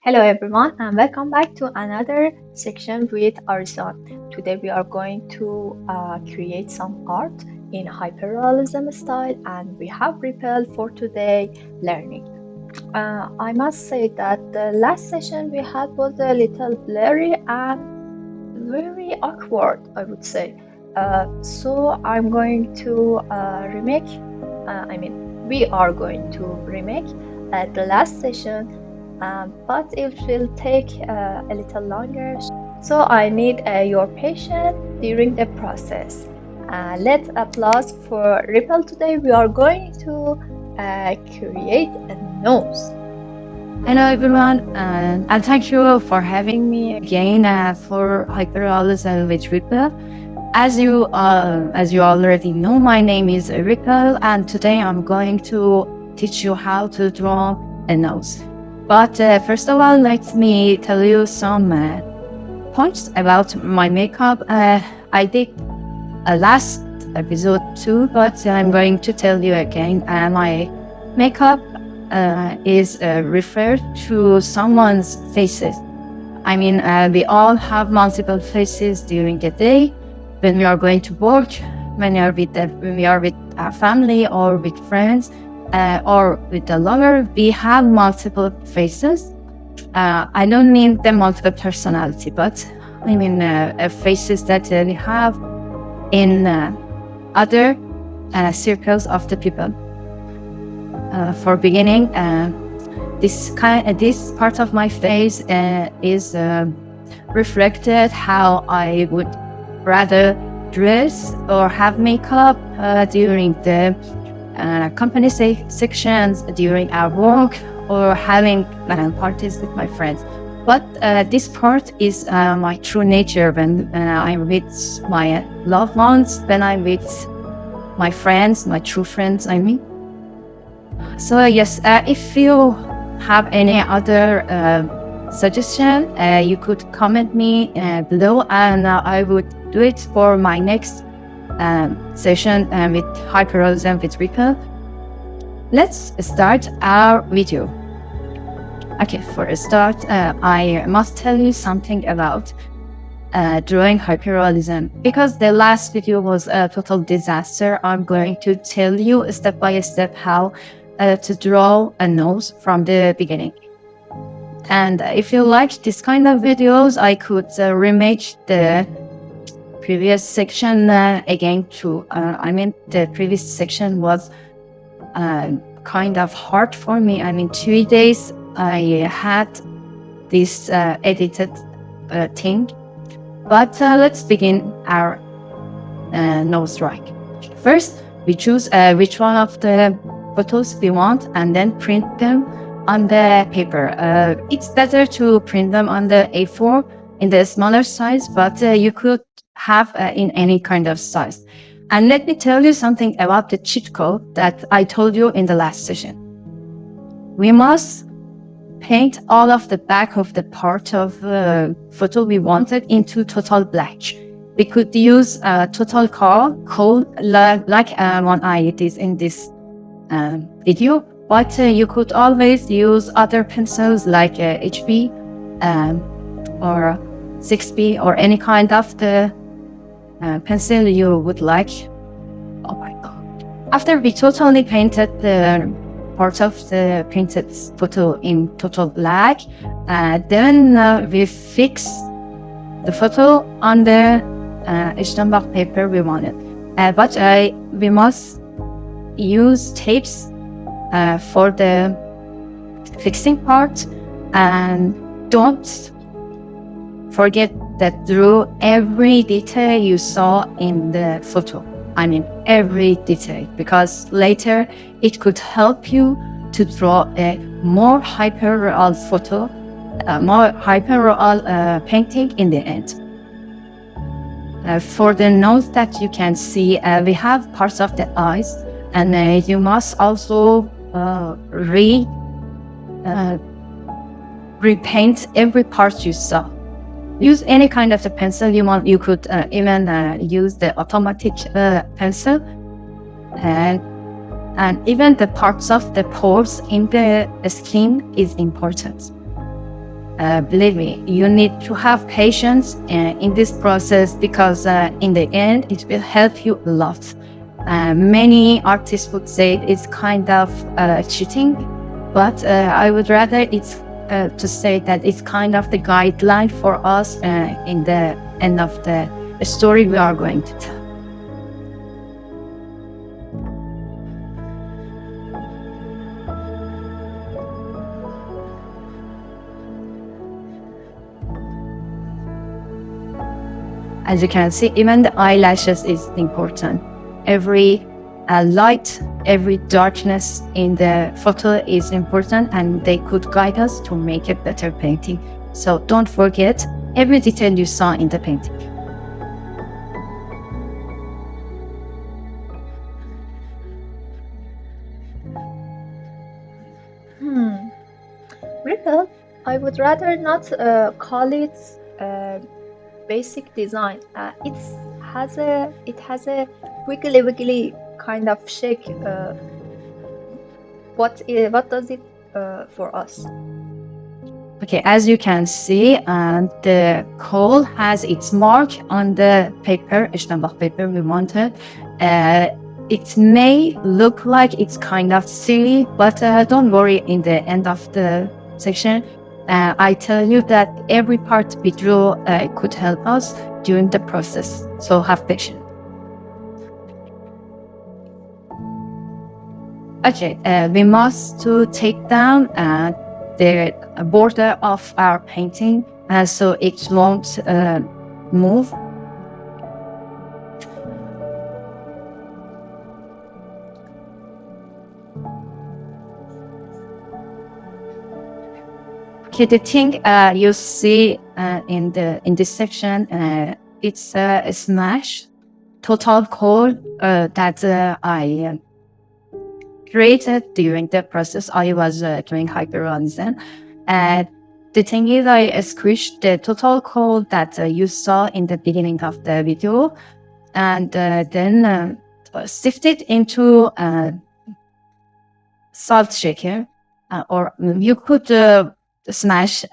Hello everyone and welcome back to another section with Arisan. Today we are going to create some art in hyperrealism style and we have Ripple for today learning. I must say that the last session we had was a little blurry and very awkward, I would say. So I'm going to we are going to remake the last session, but it will take a little longer. So I need your patience during the process. Let's applause for Ripple. Today we are going to create a nose. Hello everyone, and thank you for having me again for hyperrealism with Ripple. As you already know, my name is Ripple, and today I'm going to teach you how to draw a nose. But first of all, let me tell you some points about my makeup. I did a last episode too, but I'm going to tell you again. My makeup is referred to someone's faces. I mean, we all have multiple faces during the day. When we are going to work, when we are with our family or with friends or with a lover, we have multiple faces. I don't mean the multiple personality, but I mean faces that we have in other circles of the people. For beginning, this part of my face is reflected how I would rather dress or have makeup during the company sections, during our work, or having parties with my friends. But this part is my true nature when I'm with my loved ones, when I'm with my friends, my true friends, I mean. So yes, if you have any other suggestion, you could comment me below, and I would do it for my next session with hyperrealism with Ripple. Let's start our video. Okay, for a start, I must tell you something about drawing hyperrealism. Because the last video was a total disaster, I'm going to tell you step by step how to draw a nose from the beginning. And if you like this kind of videos, I could remake the previous section again too. The previous section was kind of hard for me. 3 days I had this edited thing. But let's begin our nose drawing. First, we choose which one of the photos we want and then print them on the paper. It's better to print them on the A4 in the smaller size, but you could have in any kind of size. And let me tell you something about the cheat code that I told you in the last session. We must paint all of the back of the part of the photo we wanted into total black. We could use total coal like one I did in this video, but you could always use other pencils like HB or 6B or any kind of the pencil you would like. Oh my god. After we totally painted the part of the printed photo in total black, then we fix the photo on the Steinbach paper we wanted. But we must use tapes for the fixing part, and don't forget that draw every detail you saw in the photo. Every detail, because later it could help you to draw a more hyperreal photo, more hyperreal painting in the end. For the nose that you can see, we have parts of the eyes, and you must also repaint every part you saw. Use any kind of the pencil you want. You could even use the automatic pencil, and even the parts of the pores in the skin is important. believe me, you need to have patience in this process, because in the end, it will help you a lot. Many artists would say it's kind of cheating, but I would rather it's to say that it's kind of the guideline for us in the end of the story we are going to tell. As you can see, even the eyelashes is important. Every light, every darkness in the photo is important, and they could guide us to make a better painting. So don't forget every detail you saw in the painting. Ripple, I would rather not call it basic design. It has a wiggly kind of shake. What does it for us? Okay, as you can see, the coal has its mark on the paper, اشتباه paper we wanted. It may look like it's kind of silly, but don't worry, in the end of the section, I tell you that every part we drew could help us during the process. So have patience. Okay, we must to take down the border of our painting so it won't move. Okay, the thing you see in this section, it's a smash total code that I created during the process I was doing hyperrealism. The thing is, I squished the total code that you saw in the beginning of the video, and then sifted into salt shaker, or you could smash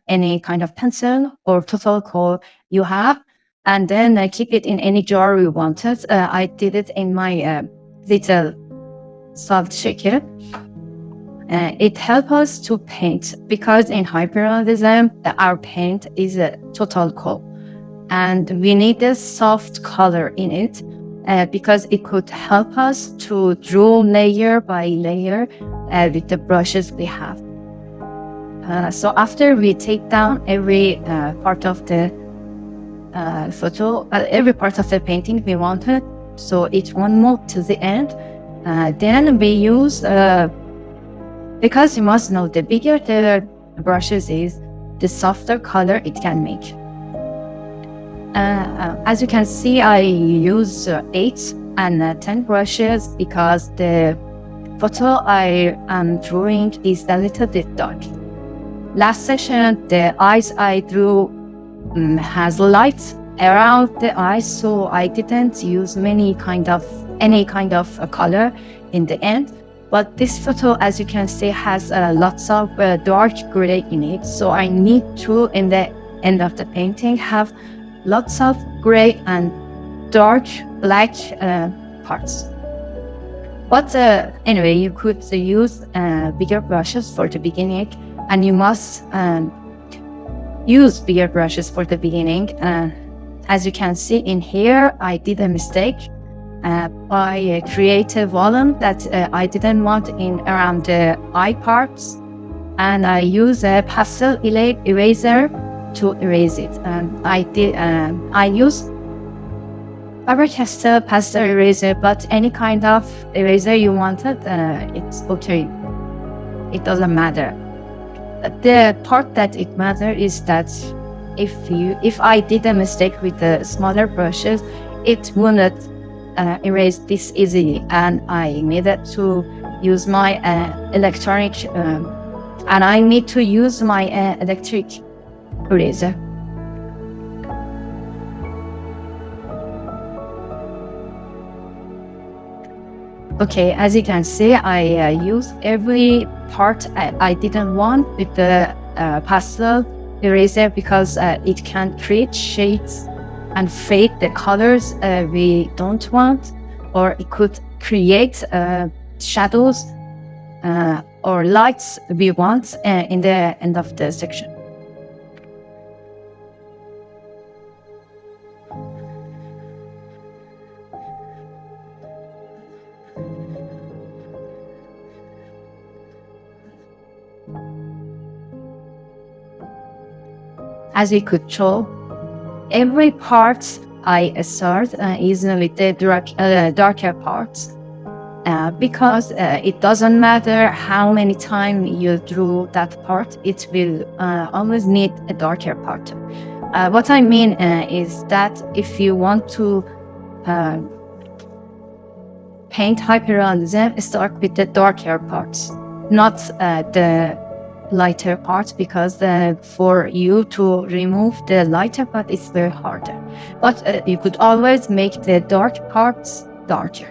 any kind of pencil or total code you have, and then keep it in any jar you wanted. I did it in my little salt shaker. It helps us to paint, because in hyperrealism our paint is a total coal, and we need a soft color in it because it could help us to draw layer by layer with the brushes we have. So after we take down every part of the photo, every part of the painting we wanted, so it won't move to the end, then we use, because you must know, the bigger the brushes is, the softer color it can make. As you can see, I use 8 and 10 brushes because the photo I am drawing is a little bit dark. Last session, the eyes I drew has light around the eyes, so I didn't use any kind of color in the end. But this photo, as you can see, has lots of dark gray in it, so I need to, in the end of the painting, have lots of gray and dark black parts. But anyway, you could use bigger brushes for the beginning, and you must use bigger brushes for the beginning. As you can see in here, I did a mistake. I created a volume that I didn't want in around the eye parts, and I use a pastel eraser to erase it. I use Faber-Castell pastel eraser, but any kind of eraser you wanted, it's okay. It doesn't matter. The part that it matters is that if I did a mistake with the smaller brushes, it wouldn't erase this easily, and I needed to use my electric eraser. Okay, as you can see, I use every part I didn't want with the pastel eraser because it can create shades and fade the colors we don't want, or it could create shadows or lights we want in the end of the section. As you could show, every part I start is with the darker parts because it doesn't matter how many times you drew that part, it will always need a darker part. What I mean is that if you want to paint hyperrealism, start with the darker parts, not the lighter parts, because for you to remove the lighter part is very harder. But you could always make the dark parts darker.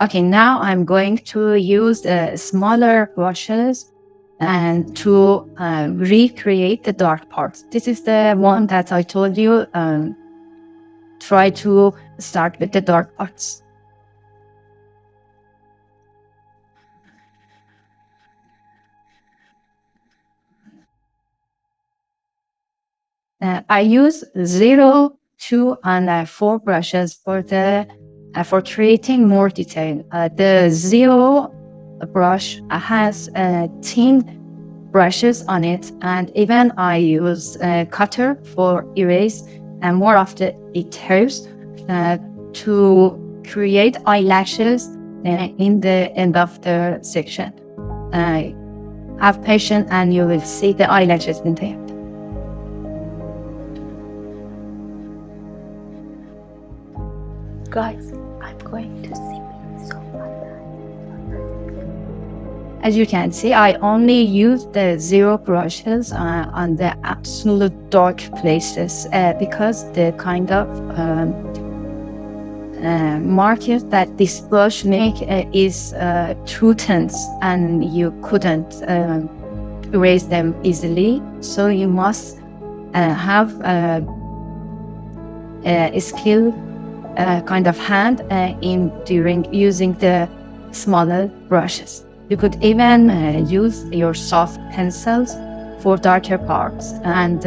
Okay, now I'm going to use smaller brushes and to recreate the dark parts. This is the one that I told you, try to start with the dark parts. I use 0, 2, and 4 brushes for creating more detail. The 0 brush has 10 brushes on it, and even I use a cutter for erase and more of the details to create eyelashes in the end of the section. Have patience and you will see the eyelashes in the end. Guys, I'm going to sip so much. As you can see, I only use the 0 brushes on the absolute dark places because the kind of markers that this brush make is too tense and you couldn't erase them easily. So you must have a skill kind of hand during using the smaller brushes. You could even use your soft pencils for darker parts, and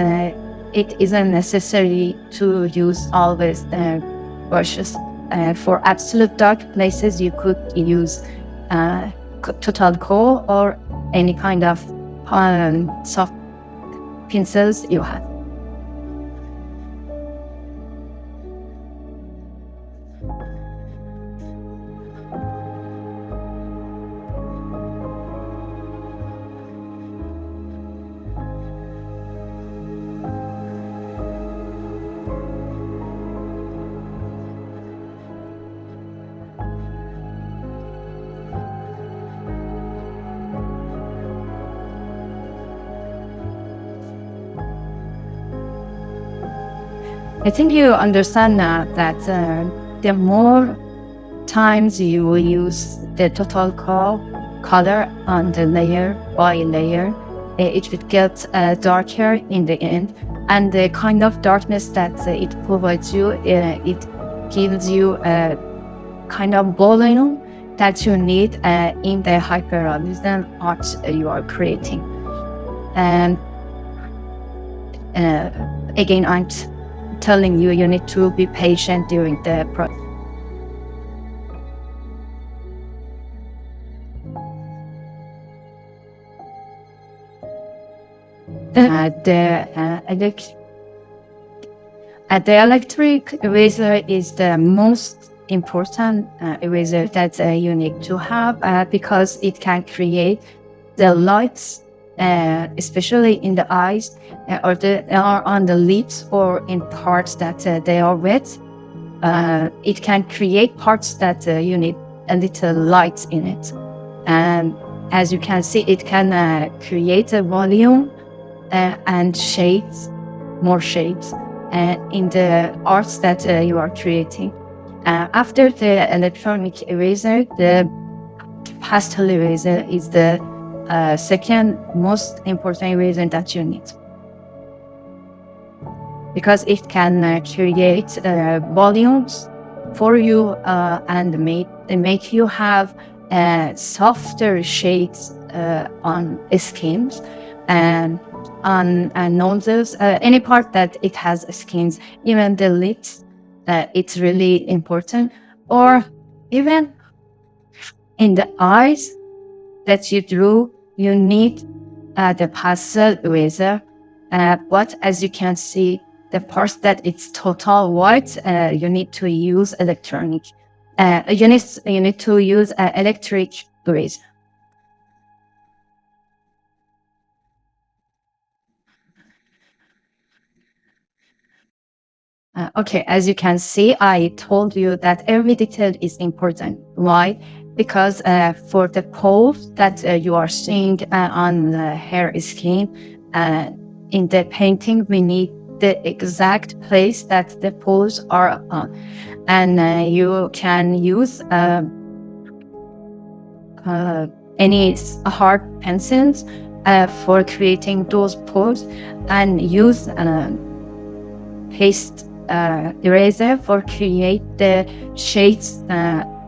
it isn't necessary to use always brushes. For absolute dark places, you could use total kohl or any kind of soft pencils you have. I think you understand now that the more times you will use the total color on the layer by layer, it would get darker in the end. And the kind of darkness that it provides you, it gives you a kind of volume that you need in the hyperrealism art you are creating. And again, I'm telling you, you need to be patient during the process. The electric eraser is the most important eraser that you need to have because it can create the lights, especially in the eyes or on the lips or in parts that they are wet. It can create parts that you need a little light in it. And as you can see, it can create a volume and shades, more shades in the arts that you are creating. After the electronic eraser, the pastel eraser is the second most important eraser that you need, because it can create volumes for you and make you have softer shades on skins and on noses, any part that it has skins, even the lips. It's really important, or even in the eyes that you drew, you need the pastel eraser. But as you can see, the parts that it's total white, you need to use electronic. You need to use electric eraser. Okay, as you can see, I told you that every detail is important. Why? Because for the pose that you are seeing on her skin, in the painting, we need the exact place that the pose are on. And you can use any hard pencils for creating those poses, and use paste eraser for create the shades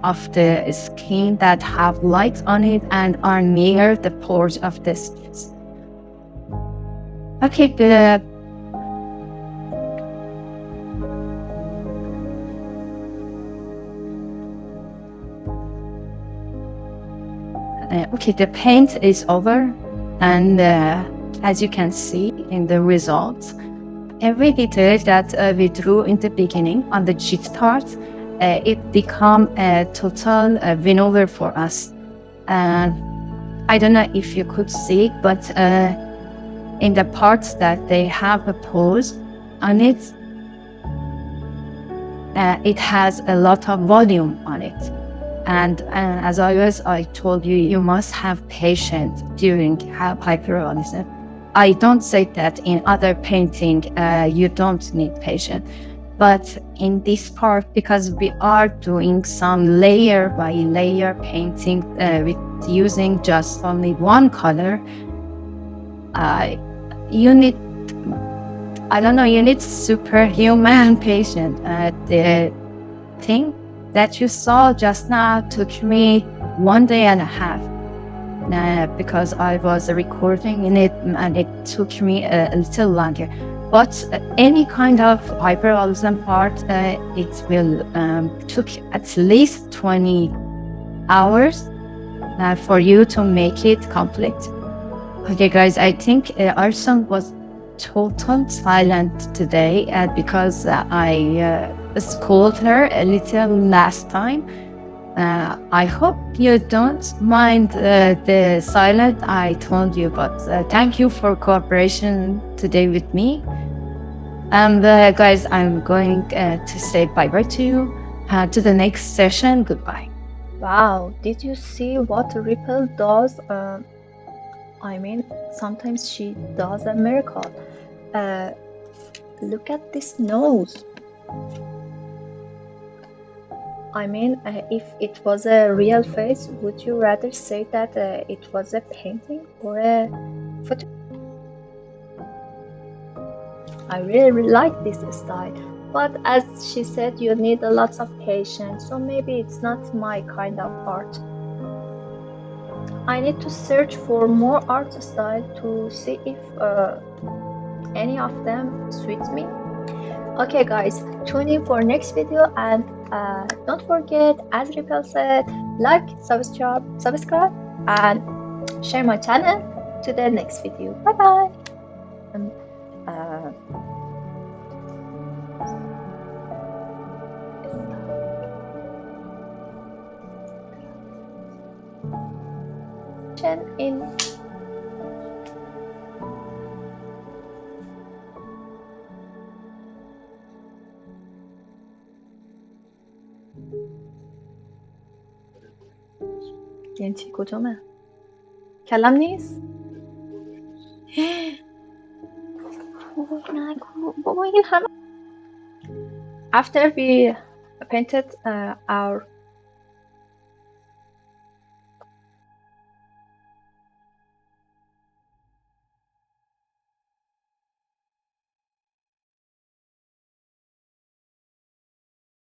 of the skin that have lights on it and are near the pores of the skin. Okay, the paint is over, and as you can see in the results, every detail that we drew in the beginning on the sheet start, it become a total win-over for us. I don't know if you could see it, but in the parts that they have a pose on it, it has a lot of volume on it. And as always, I told you, you must have patience during hyperrealism. I don't say that in other painting you don't need patience, but in this part, because we are doing some layer by layer painting with using just only one color, you need, you need superhuman patience. The thing that you saw just now took me 1.5 days. Because I was recording in it, and it took me a little longer. But any kind of hyperrealism part, it will took at least 20 hours for you to make it complete. Okay, guys, I think Arisan was total silent today because I scolded her a little last time. I hope you don't mind the silence I told you, but thank you for cooperation today with me. And guys, I'm going to say bye-bye to you. To the next session, goodbye. Wow, did you see what Ripple does? Sometimes she does a miracle. Look at this nose. If it was a real face, would you rather say that it was a painting or a photo? I really like this style, but as she said, you need a lot of patience, so maybe it's not my kind of art. I need to search for more art style to see if any of them suits me. Okay guys, tune in for next video, and don't forget, as Ripple said, like, subscribe and share my channel. To the next video. Bye bye. In یعنی چی؟ کدومه؟ کلم نیست؟ After we painted our